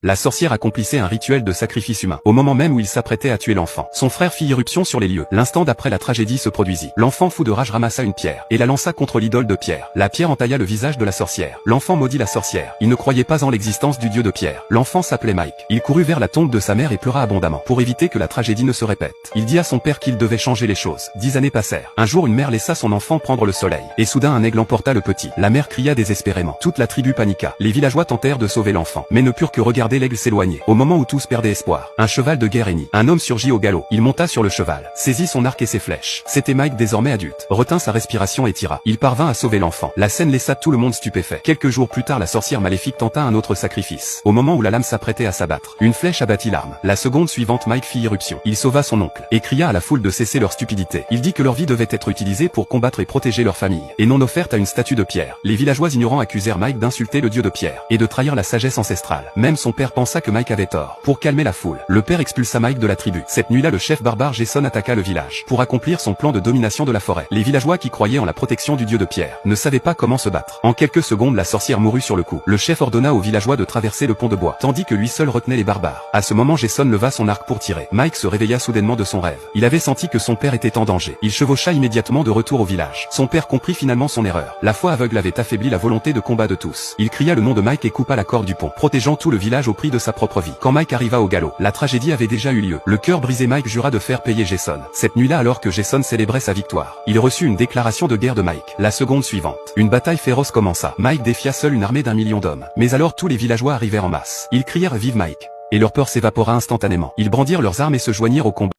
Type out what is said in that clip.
La sorcière accomplissait un rituel de sacrifice humain, au moment même où il s'apprêtait à tuer l'enfant. Son frère fit irruption sur les lieux. L'instant d'après la tragédie se produisit. L'enfant fou de rage ramassa une pierre, et la lança contre l'idole de pierre. La pierre entailla le visage de la sorcière. L'enfant maudit la sorcière. Il ne croyait pas en l'existence du dieu de pierre. L'enfant s'appelait Mike. Il courut vers la tombe de sa mère et pleura abondamment. Pour éviter que la tragédie ne se répète, il dit à son père qu'il devait changer les choses. 10 années passèrent. Un jour une mère laissa son enfant prendre le soleil, et soudain un aigle emporta le petit. La mère cria désespérément. Toute la tribu paniqua. Les villageois tentèrent de sauver l'enfant, mais ne purent que regarder l'aigle s'éloigner. Au moment où tous perdaient espoir, un cheval de guerre hennit. Un homme surgit au galop. Il monta sur le cheval, saisit son arc et ses flèches. C'était Mike, désormais adulte. Retint sa respiration et tira. Il parvint à sauver l'enfant. La scène laissa tout le monde stupéfait. Quelques jours plus tard, la sorcière maléfique tenta un autre sacrifice. Au moment où la lame s'apprêtait à s'abattre, une flèche abattit l'arme. La seconde suivante, Mike fit irruption. Il sauva son oncle et cria à la foule de cesser leur stupidité. Il dit que leur vie devait être utilisée pour combattre et protéger leur famille, et non offerte à une statue de pierre. Les villageois ignorants accusèrent Mike d'insulter le dieu de pierre et de trahir la sagesse ancestrale. Même son père pensa que Mike avait tort. Pour calmer la foule, le père expulsa Mike de la tribu. Cette nuit-là, le chef barbare Jason attaqua le village pour accomplir son plan de domination de la forêt. Les villageois qui croyaient en la protection du dieu de pierre ne savaient pas comment se battre. En quelques secondes, la sorcière mourut sur le coup. Le chef ordonna aux villageois de traverser le pont de bois, tandis que lui seul retenait les barbares. À ce moment, Jason leva son arc pour tirer. Mike se réveilla soudainement de son rêve. Il avait senti que son père était en danger. Il chevaucha immédiatement de retour au village. Son père comprit finalement son erreur. La foi aveugle avait affaibli la volonté de combat de tous. Il cria le nom de Mike et coupa la corde du pont, protégeant tout le village au prix de sa propre vie. Quand Mike arriva au galop, la tragédie avait déjà eu lieu. Le cœur brisé, Mike jura de faire payer Jason. Cette nuit-là, alors que Jason célébrait sa victoire, il reçut une déclaration de guerre de Mike. La seconde suivante, une bataille féroce commença. Mike défia seul une armée d'1 million d'hommes. Mais alors tous les villageois arrivèrent en masse. Ils crièrent « Vive Mike !» et leur peur s'évapora instantanément. Ils brandirent leurs armes et se joignirent au combat.